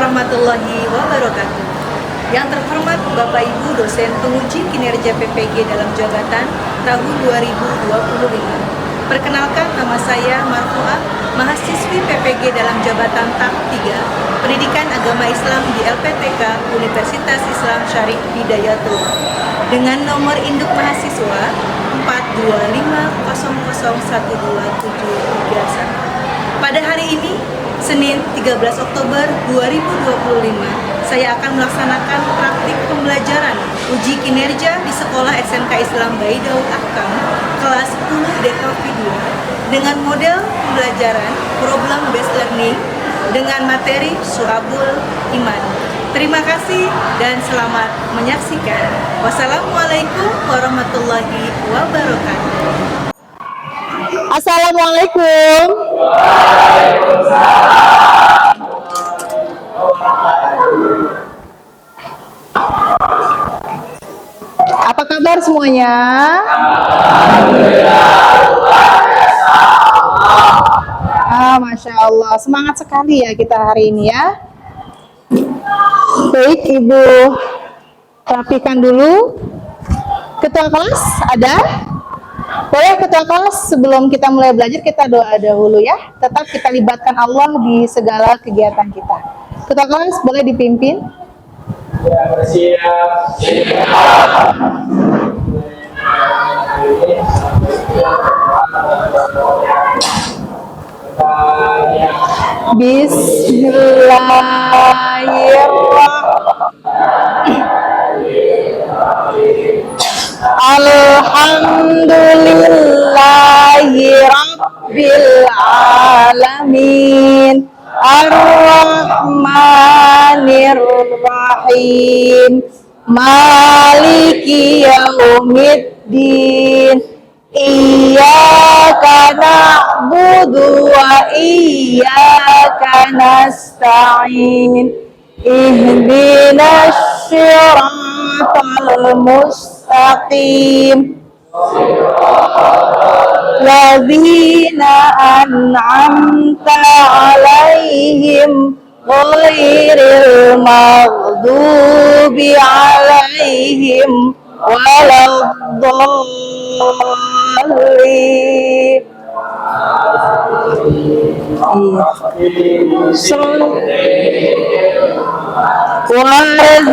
warahmatullahi wabarakatuh. Yang terhormat Bapak Ibu dosen penguji kinerja PPG dalam jabatan tahun 2025. Perkenalkan, nama saya Marfuah, mahasiswi PPG dalam jabatan tahap 3 Pendidikan Agama Islam di LPTK Universitas Islam Syarif Hidayatullah dengan nomor induk mahasiswa 425001273. Pada hari ini, Senin 13 Oktober 2025, saya akan melaksanakan praktik pembelajaran uji kinerja di Sekolah SMK Islam Bayi Daud Ahkam kelas 10 DKV2 dengan model pembelajaran problem based learning dengan materi Syu'abul Iman. Terima kasih dan selamat menyaksikan. Wassalamualaikum warahmatullahi wabarakatuh. Assalamualaikum. Apa kabar semuanya? Masya Allah, semangat sekali ya kita hari ini ya. Baik, Ibu rapikan dulu. Ketua kelas ada? Boleh ketua kelas sebelum kita mulai belajar kita doa dahulu ya. Tetap kita libatkan Allah di segala kegiatan kita. Ketua kelas boleh dipimpin. Ya, bersiap. Bismillahirrahmanirrahim. Alhamdulillahi Rabbil Alamin Ar-Rahmanir-Rahim Maliki Yaumiddin Iyyaka na'budu wa iyyaka nasta'in Ihdinas siratal mustaqim Ladzina an'amta 'alaihim ghairil maghdubi 'alaihim waladdallin.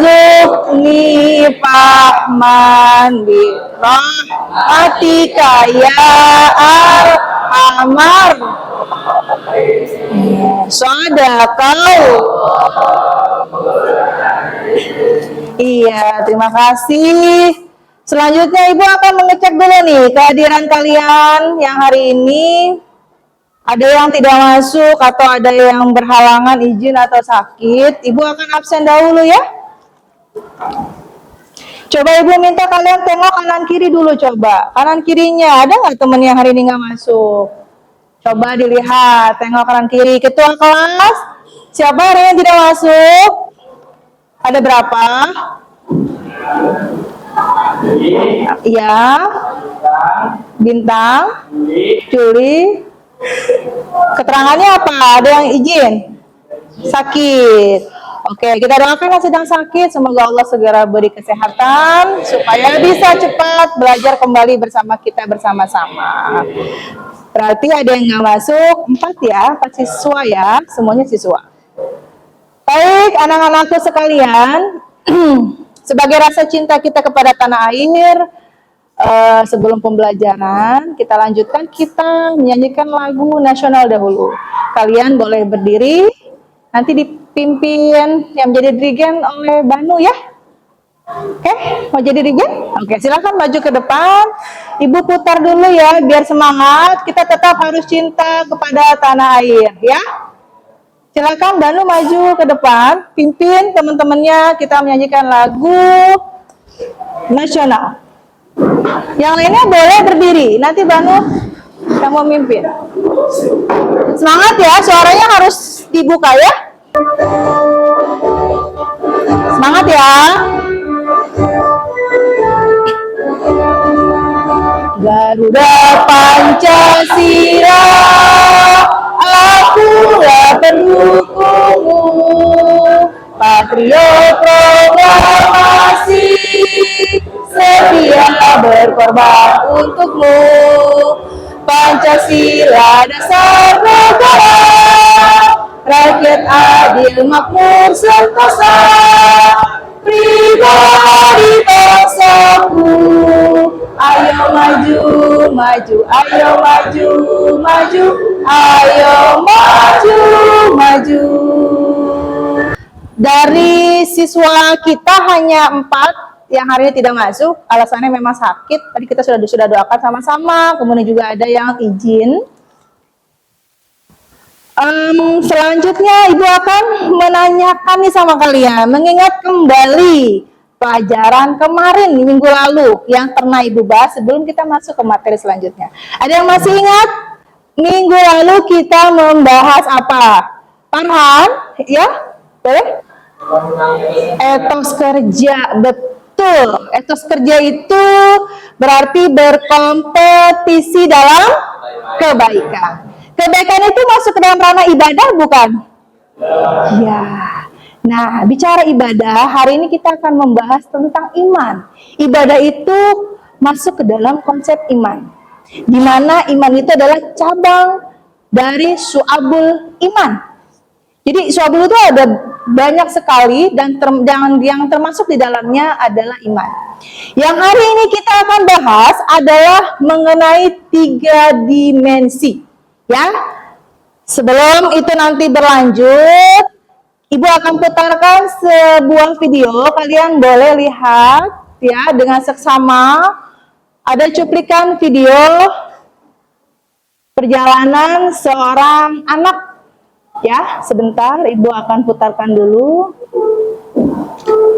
Warzuqni fahman bi rahmatika ya arhamar. Sadaqau. Iya, terima kasih. Selanjutnya Ibu akan mengecek dulu nih kehadiran kalian yang hari ini. Ada yang tidak masuk atau ada yang berhalangan izin atau sakit, Ibu akan absen dahulu ya. Coba Ibu minta kalian tengok kanan kiri dulu coba. Kanan kirinya ada nggak temen yang hari ini nggak masuk? Coba dilihat, tengok kanan kiri. Ketua kelas, siapa hari ini tidak masuk? Ada berapa? Ya, Bintang, Juli. Keterangannya apa? Ada yang izin? Sakit. Oke, kita doakan yang sedang sakit. Semoga Allah segera beri kesehatan supaya bisa cepat belajar kembali bersama kita bersama-sama. Berarti ada yang nggak masuk 4 ya, 4 siswa ya, semuanya siswa. Baik, anak-anakku sekalian, sebagai rasa cinta kita kepada tanah air, sebelum pembelajaran, kita lanjutkan, kita menyanyikan lagu nasional dahulu. Kalian boleh berdiri, nanti dipimpin yang menjadi dirigen oleh Banu ya. Oke, mau jadi dirigen? Oke, silakan maju ke depan. Ibu putar dulu ya, biar semangat. Kita tetap harus cinta kepada tanah air ya. Silakan Banu maju ke depan, pimpin teman-temannya, kita menyanyikan lagu nasional. Yang lainnya boleh berdiri, nanti Banu kamu mimpin. Semangat ya, suaranya harus dibuka ya. Semangat ya. Garuda Pancasila, akulah pendukungmu. korban untukmu. Pancasila dasar negara, rakyat adil makmur sentosa, pribadi bangsaku. Ayo maju, maju, ayo maju, maju, ayo maju, maju. Dari siswa kita hanya 4 yang hari ini tidak masuk, alasannya memang sakit. Tadi kita sudah doakan sama-sama, kemudian juga ada yang izin. Selanjutnya Ibu akan menanyakan nih sama kalian, mengingat kembali pelajaran kemarin minggu lalu yang pernah Ibu bahas sebelum kita masuk ke materi selanjutnya. Ada yang masih ingat? Minggu lalu kita membahas apa? Farhan, ya? Boleh? Etos kerja, betul. Etos kerja itu berarti berkompetisi dalam kebaikan. Kebaikan itu masuk ke dalam ranah ibadah, bukan? Ya. Nah, bicara ibadah, hari ini kita akan membahas tentang iman. Ibadah itu masuk ke dalam konsep iman, di mana iman itu adalah cabang dari syu'abul iman. Jadi syu'abul itu ada banyak sekali dan yang termasuk di dalamnya adalah iman. Yang hari ini kita akan bahas adalah mengenai 3 dimensi. Ya, sebelum itu nanti berlanjut, Ibu akan putarkan sebuah video. Kalian boleh lihat ya dengan seksama. Ada cuplikan video perjalanan seorang anak. Ya, sebentar Ibu akan putarkan dulu.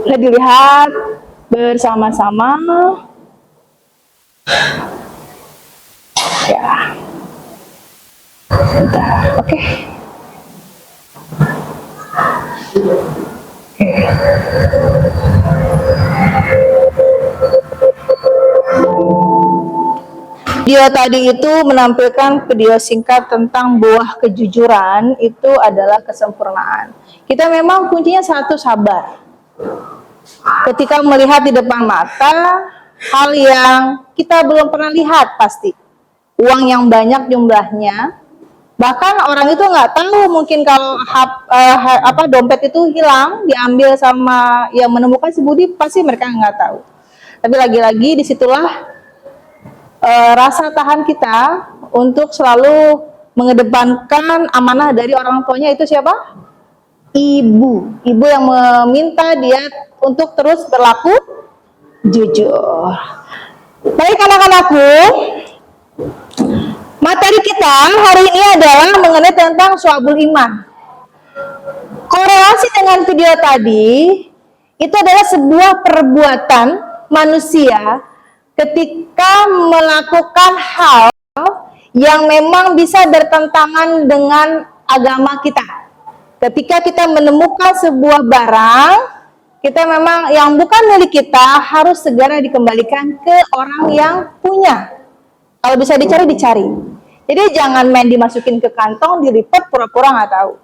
Boleh dilihat bersama-sama. Ya. Bentar, oke. Video tadi itu menampilkan video singkat tentang buah kejujuran itu adalah kesempurnaan. Kita memang kuncinya satu, sabar. Ketika melihat di depan mata hal yang kita belum pernah lihat, pasti uang yang banyak jumlahnya, bahkan orang itu nggak tahu mungkin kalau dompet itu hilang diambil sama yang menemukan si Budi, pasti mereka nggak tahu. Tapi lagi-lagi disitulah rasa tahan kita untuk selalu mengedepankan amanah dari orang tuanya. Itu siapa? Ibu yang meminta dia untuk terus berlaku jujur. Baik anak-anakku, materi kita hari ini adalah mengenai tentang syu'abul iman. Korelasi dengan video tadi, itu adalah sebuah perbuatan manusia ketika melakukan hal yang memang bisa bertentangan dengan agama kita. Ketika kita menemukan sebuah barang, kita memang yang bukan milik kita harus segera dikembalikan ke orang yang punya. Kalau bisa dicari. Jadi jangan main dimasukin ke kantong, dilipat pura-pura nggak tahu.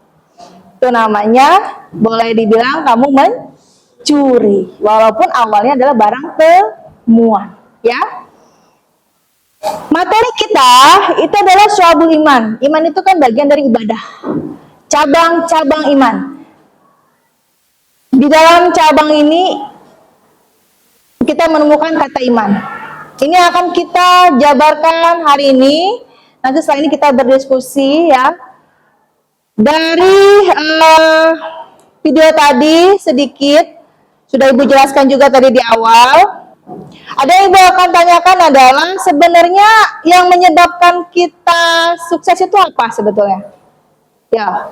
Itu namanya boleh dibilang kamu mencuri, walaupun awalnya adalah barang temuan. Ya, materi kita itu adalah syu'abul iman. Iman itu kan bagian dari ibadah, cabang-cabang iman. Di dalam cabang ini kita menemukan kata iman. Ini akan kita jabarkan hari ini. Nanti setelah ini kita berdiskusi ya. Dari video tadi sedikit sudah Ibu jelaskan juga tadi di awal. Ada yang Ibu akan tanyakan adalah sebenarnya yang menyebabkan kita sukses itu apa sebetulnya? Ya.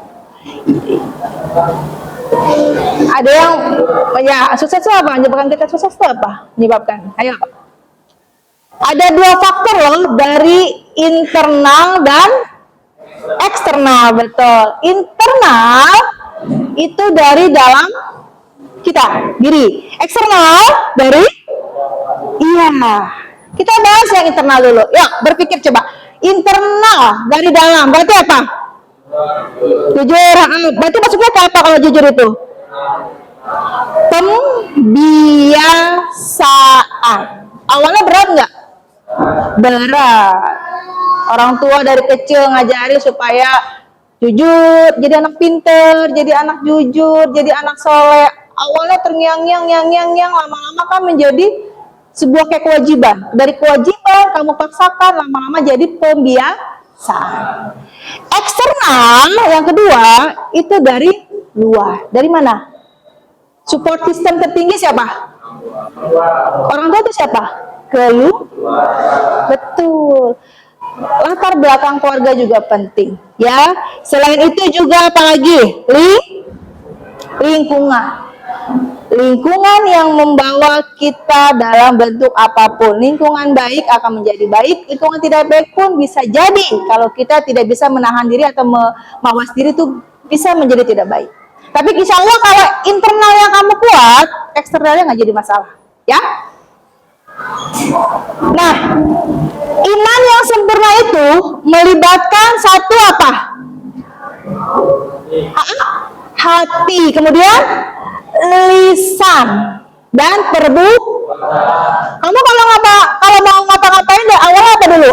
Ada yang sukses itu apa? Menyebabkan kita sukses itu apa? Menyebabkan. Ayo. Ada 2 faktor loh, dari internal dan eksternal, betul. Internal itu dari dalam kita, diri. Eksternal dari kita bahas yang internal dulu. Ya, berpikir coba. Internal dari dalam berarti apa? Jujur. Berarti maksudnya apa kalau jujur itu? Pembiasaan. Awalnya berat nggak? berat. Orang tua dari kecil ngajari supaya jujur, jadi anak pinter, jadi anak jujur, jadi anak soleh. Awalnya terngiang-ngiang, lama-lama kan menjadi sebuah kayak kewajiban. Dari kewajiban kamu paksakan, lama-lama jadi pembiasaan. Eksternal yang kedua itu dari luar. Dari mana? Support system tertinggi siapa? Orang tua itu siapa? Betul. Latar belakang keluarga juga penting, ya. Selain itu juga apalagi? Lingkungan. Lingkungan yang membawa kita dalam bentuk apapun. Lingkungan baik akan menjadi baik, lingkungan tidak baik pun bisa jadi kalau kita tidak bisa menahan diri atau mawas diri itu bisa menjadi tidak baik. Tapi insya Allah kalau internal yang kamu kuat, eksternalnya nggak jadi masalah, ya. Nah, iman yang sempurna itu melibatkan satu apa? Hati, kemudian lisan dan Kamu kalau mau ngapa-ngapain deh awalnya apa dulu?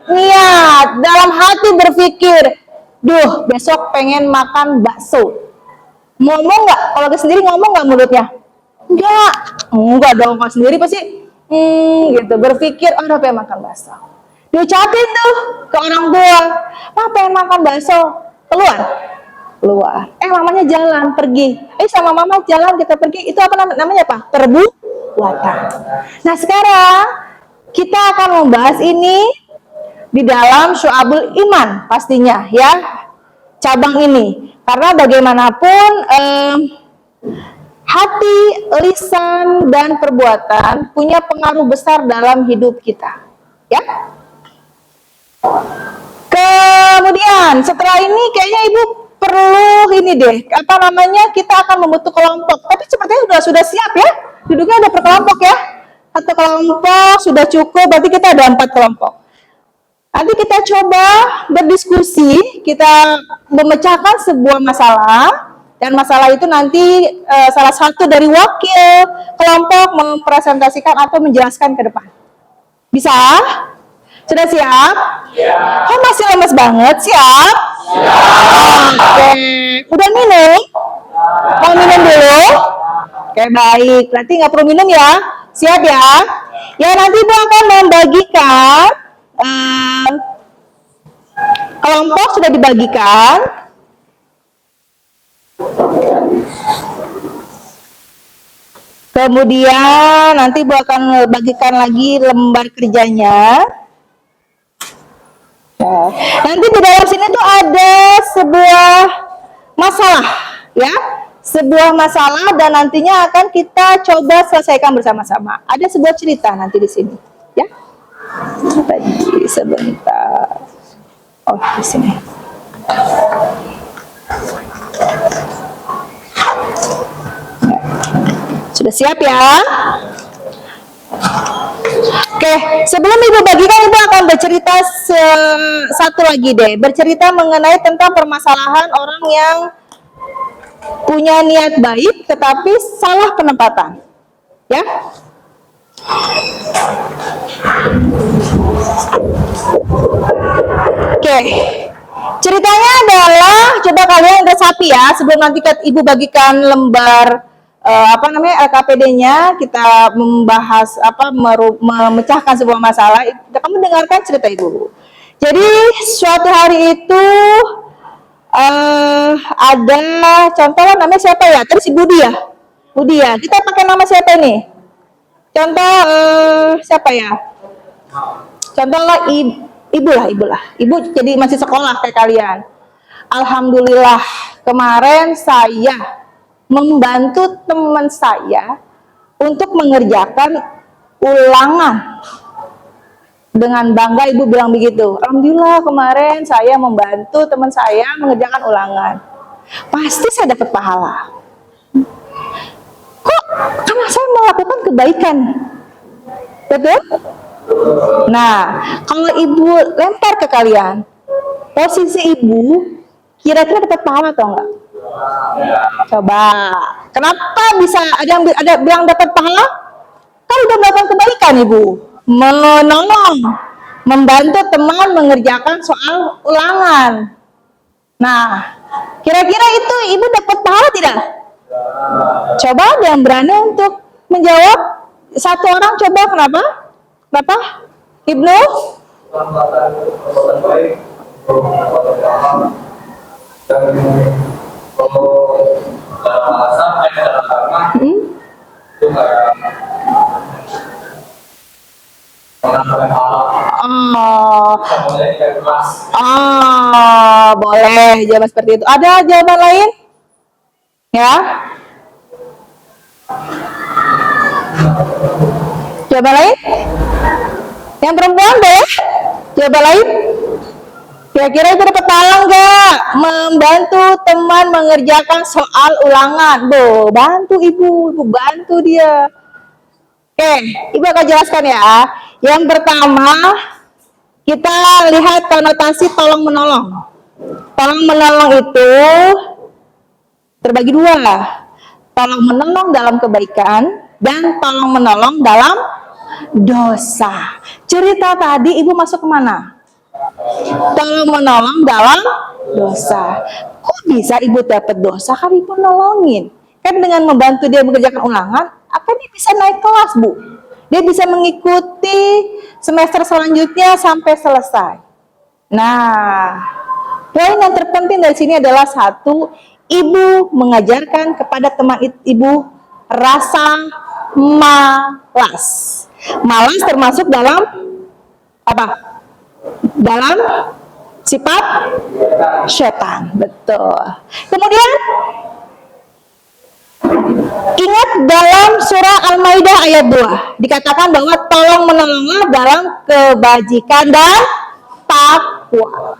Niat, dalam hati berpikir, duh besok pengen makan bakso. Ngomong nggak? Kalau sendiri ngomong nggak mulutnya? Enggak dong. Kalau sendiri pasti gitu berpikir, oh udah pengen makan bakso. Diucapin tuh ke orang tua, pengen makan bakso, keluar. Mamanya jalan pergi. Sama mama jalan kita pergi. Itu apa namanya apa? Perbuatan. Nah sekarang kita akan membahas ini di dalam Syu'abul Iman pastinya ya, cabang ini. Karena bagaimanapun hati, lisan, dan perbuatan punya pengaruh besar dalam hidup kita. Ya. Kemudian setelah ini kayaknya Ibu perlu ini deh, kita akan membentuk kelompok. Tapi sepertinya sudah siap ya. Duduknya ada per kelompok ya. Satu kelompok sudah cukup, berarti kita ada 4 kelompok. Nanti kita coba berdiskusi, kita memecahkan sebuah masalah, dan masalah itu nanti salah satu dari wakil kelompok mempresentasikan atau menjelaskan ke depan. Bisa? Sudah siap? Ya. Kok masih lemes banget? Siap? Ya. Oke. Udah minum? Mau minum dulu? Oke, baik. Berarti nggak perlu minum ya? Siap ya? Ya, nanti Ibu akan membagikan kelompok sudah dibagikan. Kemudian nanti Ibu akan bagikan lagi lembar kerjanya. Ya. Nanti di dalam sini tuh ada sebuah masalah, ya, sebuah masalah dan nantinya akan kita coba selesaikan bersama-sama. Ada sebuah cerita nanti di sini, ya. Tadi sebentar. Oh, di sini. Sudah siap ya? Oke, sebelum Ibu bagikan, Ibu akan bercerita satu lagi deh. Bercerita mengenai tentang permasalahan orang yang punya niat baik tetapi salah penempatan. Ya? Oke. Ceritanya adalah, coba kalian resapi ya sebelum nanti Ibu bagikan lembar LKPD-nya, kita membahas memecahkan sebuah masalah. Kamu dengarkan cerita Ibu. Jadi suatu hari itu ada contoh namanya siapa ya? Tadi si Budi ya. Kita pakai nama siapa ini? Contoh siapa ya? Contohlah ibu lah. Ibu jadi masih sekolah kayak kalian. Alhamdulillah kemarin saya membantu teman saya untuk mengerjakan ulangan. Dengan bangga Ibu bilang begitu. Alhamdulillah kemarin saya membantu teman saya mengerjakan ulangan. Pasti saya dapat pahala. Kok? Karena saya melakukan kebaikan. Betul? Nah, kalau Ibu lempar ke kalian, posisi Ibu kira-kira dapat pahala atau enggak? Coba, kenapa bisa ada bilang dapat pahala? Kan udah melakukan kebaikan Ibu, menolong, membantu teman mengerjakan soal ulangan. Nah, kira-kira itu ibu dapat pahala tidak? Coba ada yang berani untuk menjawab. Satu orang coba, kenapa? Kenapa? Ibnu? perbuatan baik, perbuatan paham, dan kalau dalam alasan, dalam agama itu kayak mengenalkan Allah. Oh, Kemudian tidak keras. boleh jawaban seperti itu. Ada jawaban lain? Ya? Jawaban lain? Yang perempuan boleh? Jawaban lain? Kira-kira itu dapat pahala nggak? Membantu teman mengerjakan soal ulangan. Bantu ibu bantu dia. Oke, ibu akan jelaskan ya. Yang pertama, kita lihat konotasi tolong menolong. Tolong menolong itu terbagi dua. Tolong menolong dalam kebaikan dan tolong menolong dalam dosa. Cerita tadi ibu masuk kemana? Tolong menolong dalam dosa. Kok bisa ibu dapat dosa? Kan ibu nolongin. Kan dengan membantu dia mengerjakan ulangan, akan dia bisa naik kelas, Bu. Dia bisa mengikuti semester selanjutnya sampai selesai. Nah, poin yang terpenting dari sini adalah satu, ibu mengajarkan kepada teman ibu rasa malas. Malas termasuk dalam apa? Dalam sifat setan. Betul. Kemudian ingat dalam surah Al-Maidah ayat 2 dikatakan bahwa tolong menolonglah dalam kebajikan dan takwa.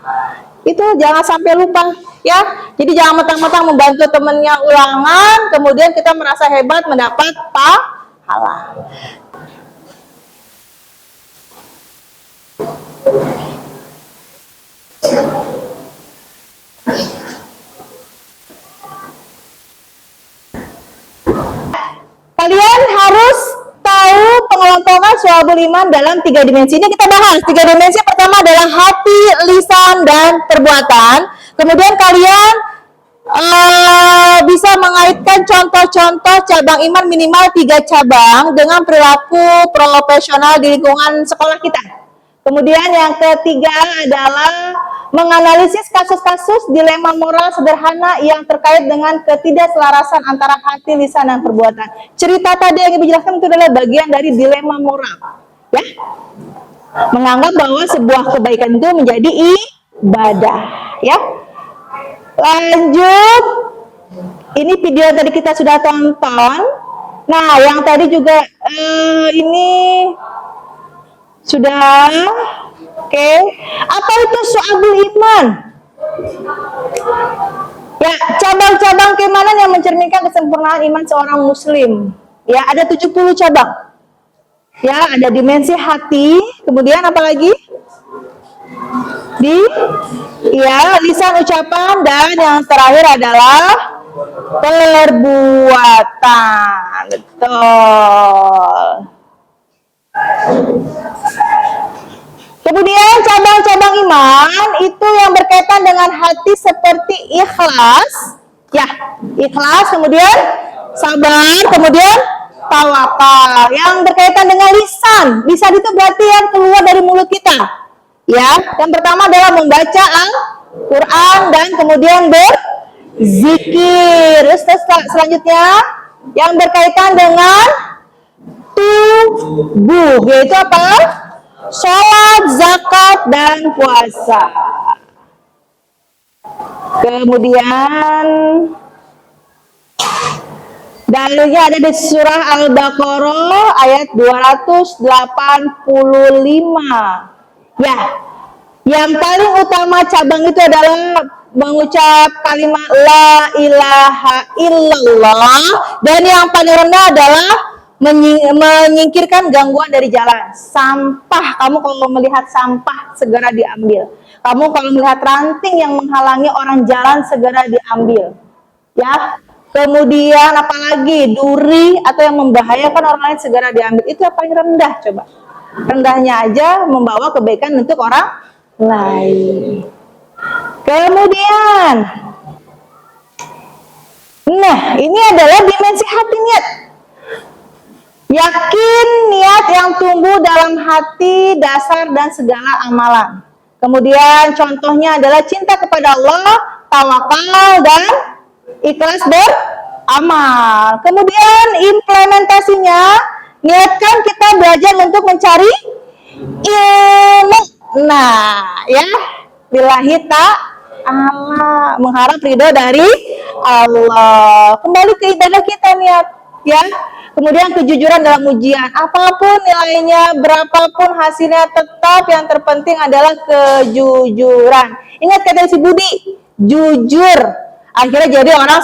Itu jangan sampai lupa ya. Jadi jangan mentang-mentang membantu temannya ulangan kemudian kita merasa hebat mendapat pahala. Kalian harus tahu pengelompokan syu'abul iman dalam 3 dimensi. Ini kita bahas. 3 dimensi pertama adalah hati, lisan, dan perbuatan. Kemudian kalian bisa mengaitkan contoh-contoh cabang iman minimal 3 cabang dengan perilaku profesional di lingkungan sekolah kita. Kemudian yang ketiga adalah menganalisis kasus-kasus dilema moral sederhana yang terkait dengan ketidakselarasan antara hati, lisan, dan perbuatan. Cerita tadi yang ibu jelaskan itu adalah bagian dari dilema moral, ya. Menganggap bahwa sebuah kebaikan itu menjadi ibadah, ya. Lanjut, ini video yang tadi kita sudah tonton. Nah, yang tadi juga ini sudah. Oke. Apa itu syu'abul iman? Ya, cabang-cabang keimanan yang mencerminkan kesempurnaan iman seorang muslim. Ya, ada 70 cabang. Ya, ada dimensi hati, kemudian apa lagi? Lisan, ucapan, dan yang terakhir adalah perbuatan. Betul. Kemudian cabang-cabang iman itu yang berkaitan dengan hati seperti ikhlas, ya, ikhlas, kemudian sabar, kemudian tawakal. Yang berkaitan dengan lisan, lisan itu berarti yang keluar dari mulut kita, ya. Yang pertama adalah membaca Al-Quran dan kemudian berzikir. Terus selanjutnya yang berkaitan dengan tubuh, yaitu apa? Sholat, zakat, dan puasa. Kemudian dalilnya ada di surah Al-Baqarah ayat 285. Ya, yang paling utama cabang itu adalah mengucap kalimat la ilaha illallah, dan yang paling rendah adalah menyingkirkan gangguan dari jalan. Sampah, kamu kalau melihat sampah segera diambil. Kamu kalau melihat ranting yang menghalangi orang jalan segera diambil. Ya. Kemudian apalagi duri atau yang membahayakan orang lain segera diambil. Itu yang paling rendah coba. rendahnya aja membawa kebaikan untuk orang lain. Kemudian, nah ini adalah dimensi hati niat. Yakin niat yang tumbuh dalam hati dasar dan segala amalan. Kemudian contohnya adalah cinta kepada Allah, tawakal dan ikhlas beramal. Kemudian implementasinya, niatkan kita belajar untuk mencari ilmu. Nah, ya, billahi ta'ala, mengharap ridho dari Allah. Kembali ke ibadah kita niat, ya. Kemudian kejujuran dalam ujian, apapun nilainya, berapapun hasilnya, tetap yang terpenting adalah kejujuran. Ingat kata si Budi, jujur. Akhirnya jadi orang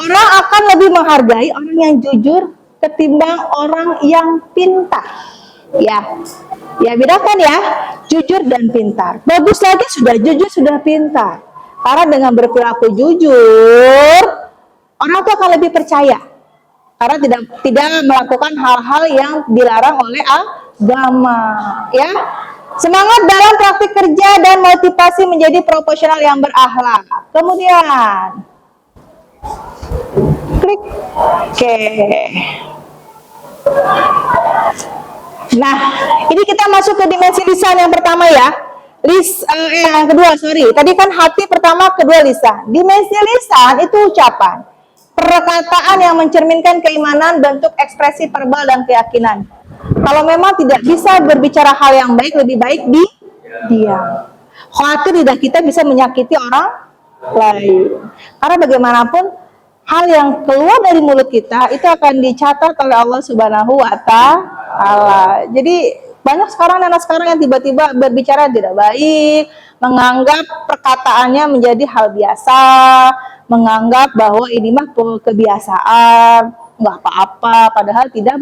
orang akan lebih menghargai orang yang jujur ketimbang orang yang pintar. Ya, bedakan ya, jujur dan pintar. Bagus lagi sudah jujur, sudah pintar. Karena dengan berperilaku jujur, orang itu akan lebih percaya. Karena tidak melakukan hal-hal yang dilarang oleh agama, ya. Semangat dalam praktik kerja dan motivasi menjadi profesional yang berakhlak. Kemudian klik. Oke. Nah, ini kita masuk ke dimensi lisan yang pertama ya. Yang kedua, sorry. Tadi kan hati pertama, kedua lisan. Dimensi lisan itu ucapan. Perkataan yang mencerminkan keimanan, bentuk ekspresi verbal dan keyakinan. Kalau memang tidak bisa berbicara hal yang baik, lebih baik diam. Khawatir lidah kita bisa menyakiti orang lain. Karena bagaimanapun hal yang keluar dari mulut kita itu akan dicatat oleh Allah Subhanahu wa Ta'ala. Jadi banyak anak sekarang yang tiba-tiba berbicara tidak baik, menganggap perkataannya menjadi hal biasa, menganggap bahwa ini mah kebiasaan, nggak apa-apa, padahal tidak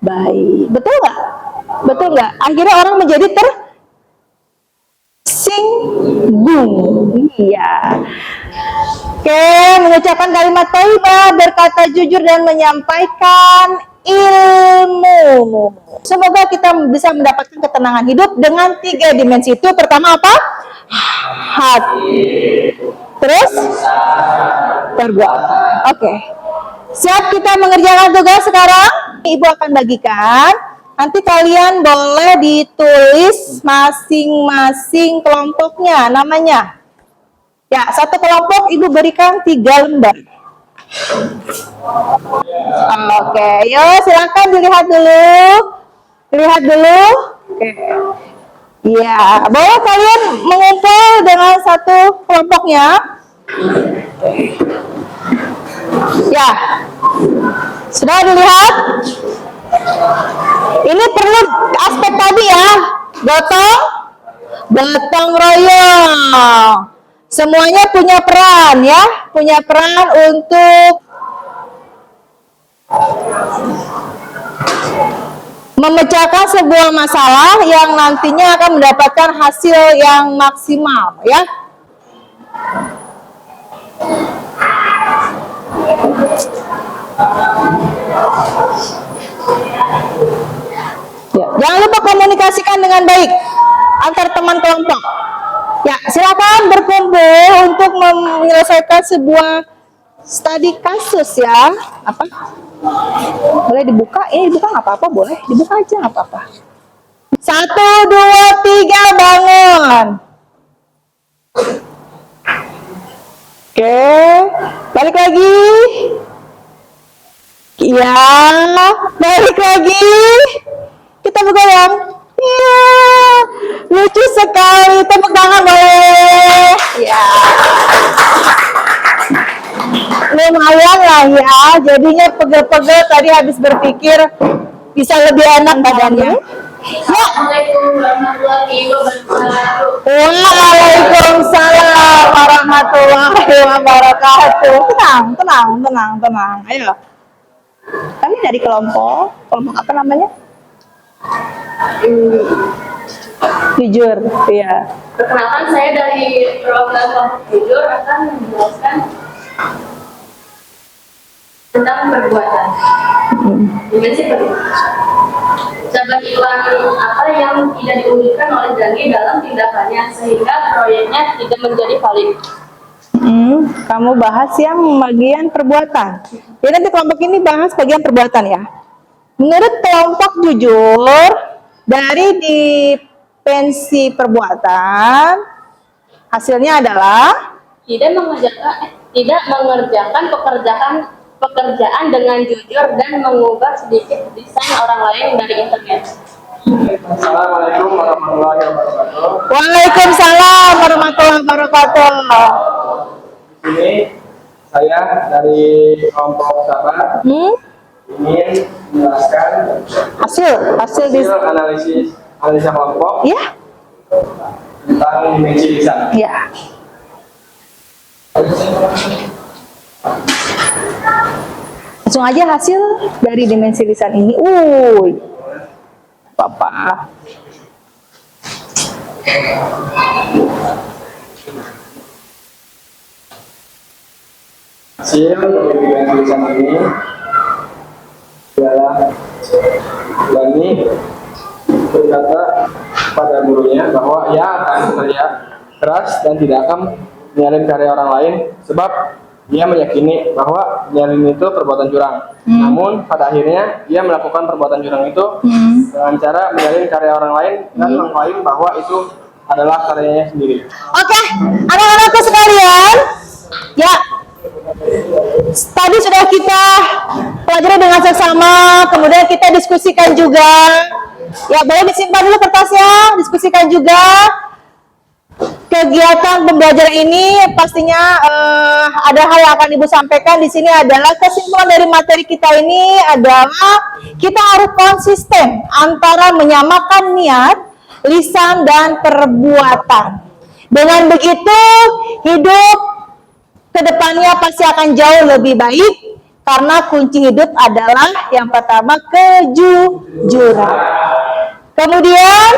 baik. Betul nggak? Betul nggak? Akhirnya orang menjadi tersinggung. Iya. Oke, mengucapkan kalimat thayyibah, berkata jujur dan menyampaikan ilmu. Semoga kita bisa mendapatkan ketenangan hidup dengan 3 dimensi itu. Pertama apa? Hati. Terus? Perbuatan. Oke. Siap kita mengerjakan tugas sekarang? Ibu akan bagikan. Nanti kalian boleh ditulis masing-masing kelompoknya, namanya. Ya, satu kelompok ibu berikan 3 lembar. Oke, yuk silakan dilihat dulu. Oke. Ya, boleh kalian mengumpul dengan satu kelompoknya. Ya, sudah dilihat? Ini perlu aspek tadi ya, gotong royong. Semuanya punya peran ya, punya peran untuk memecahkan sebuah masalah yang nantinya akan mendapatkan hasil yang maksimal ya. Ya, jangan lupa komunikasikan dengan baik antar teman kelompok. Ya, silakan berkumpul untuk menyelesaikan sebuah studi kasus ya. Apa? Boleh dibuka? Ini dibuka nggak apa-apa, boleh dibuka aja nggak apa-apa. 1, 2, 3, bangun. Oke, balik lagi. Iya, balik lagi. Kita bergoyang. Iya, lucu sekali. Tepuk tangan boleh. Ya. Lumayan lah ya, jadinya pegel-pegel tadi habis berpikir bisa lebih enak badannya. Assalamualaikum warahmatullahi wabarakatuh. Waalaikumsalam warahmatullahi wabarakatuh. Tenang. Ayo. Kami dari kelompok apa namanya? Jujur, iya. Perkenalkan, saya dari program kelompok jujur akan menjelaskan tentang perbuatan. Dimensi kedua. Sebagian apa yang tidak diwujudkan oleh Zaki dalam tindakannya sehingga proyeknya tidak menjadi valid. Kamu bahas yang bagian perbuatan. Jadi nanti kelompok ini bahas bagian perbuatan ya. Menurut kelompok jujur, dari dimensi perbuatan, hasilnya adalah tidak mengerjakan pekerjaan dengan jujur dan mengubah sedikit desain orang lain dari internet. Assalamualaikum warahmatullahi wabarakatuh. Waalaikumsalam warahmatullahi wabarakatuh. Di sini saya dari kelompok sahabat ingin menjelaskan hasil analisa kelompok ya, tentang dimensi lisan. ya. Langsung aja hasil dari dimensi lisan ini. Papa. Hasil dari dimensi lisan ini adalah Dani berkata pada gurunya bahwa ia akan bekerja keras dan tidak akan menyalin karya orang lain sebab ia meyakini bahwa menyalin itu perbuatan curang. Namun pada akhirnya ia melakukan perbuatan curang itu dengan cara menyalin karya orang lain dan mengklaim bahwa itu adalah karyanya sendiri. Oke, anak-anakku sekalian, ya, tadi sudah kita pelajari dengan seksama, kemudian kita diskusikan juga. Ya, boleh disimpan dulu kertasnya, diskusikan juga. Kegiatan pembelajaran ini pastinya ada hal yang akan Ibu sampaikan di sini adalah kesimpulan dari materi kita ini adalah kita harus konsisten antara menyamakan niat, lisan dan perbuatan. Dengan begitu hidup kedepannya pasti akan jauh lebih baik karena kunci hidup adalah yang pertama kejujuran. Kemudian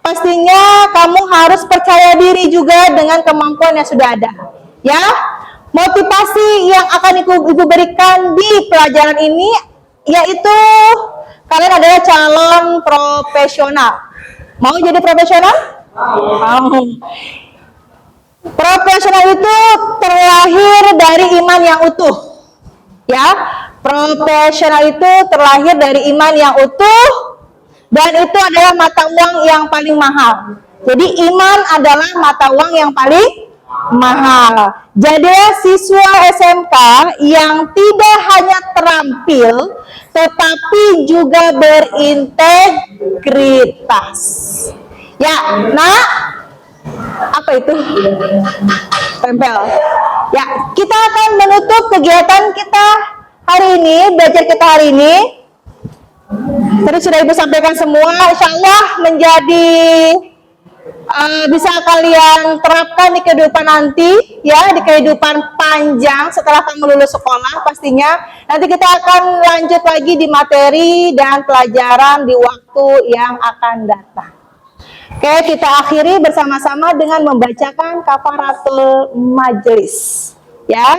pastinya kamu harus percaya diri juga dengan kemampuan yang sudah ada. Ya, motivasi yang akan Ibu berikan di pelajaran ini yaitu kalian adalah calon profesional. Mau jadi profesional? Mau. Profesional itu terlahir dari iman yang utuh. Ya, profesional itu terlahir dari iman yang utuh. Dan itu adalah mata uang yang paling mahal. Jadi iman adalah mata uang yang paling mahal. Jadi siswa SMK yang tidak hanya terampil, tetapi juga berintegritas. Ya, nak, apa itu? Tempel. Ya, kita akan menutup kegiatan kita hari ini, belajar kita hari ini. Tadi sudah Ibu sampaikan semua, insya Allah menjadi bisa kalian terapkan di kehidupan nanti, ya, di kehidupan panjang setelah kamu lulus sekolah pastinya. Nanti kita akan lanjut lagi di materi dan pelajaran di waktu yang akan datang. Oke, kita akhiri bersama-sama dengan membacakan kafaratul majelis. Ya,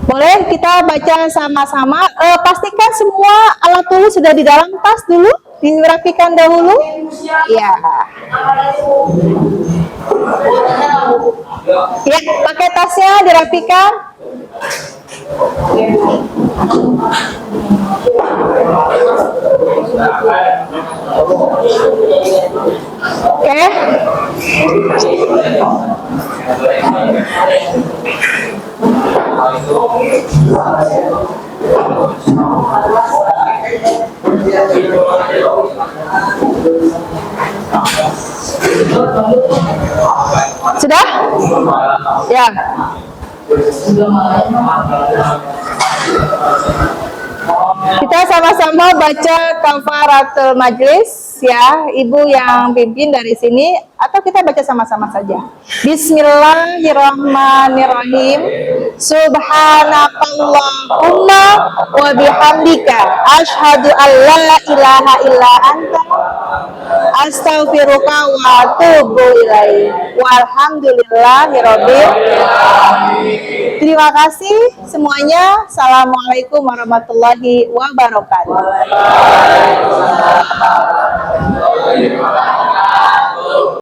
boleh kita baca sama-sama. Pastikan semua alat tulis sudah di dalam tas dulu, dirapikan dahulu. Ya. Ya, pakai tasnya dirapikan. Oke. Sudah? Ya. Kita sama-sama baca kafaratul majlis, ya, Ibu yang pimpin dari sini, atau kita baca sama-sama saja. Bismillahirrahmanirrahim. Subhanakallahumma wa bihamdika asyhadu an la ilaha illa anta Astaghfiruka wa atubu ilaih. Walhamdulillahirabbil. Terima kasih semuanya. Assalamualaikum warahmatullahi wabarakatuh.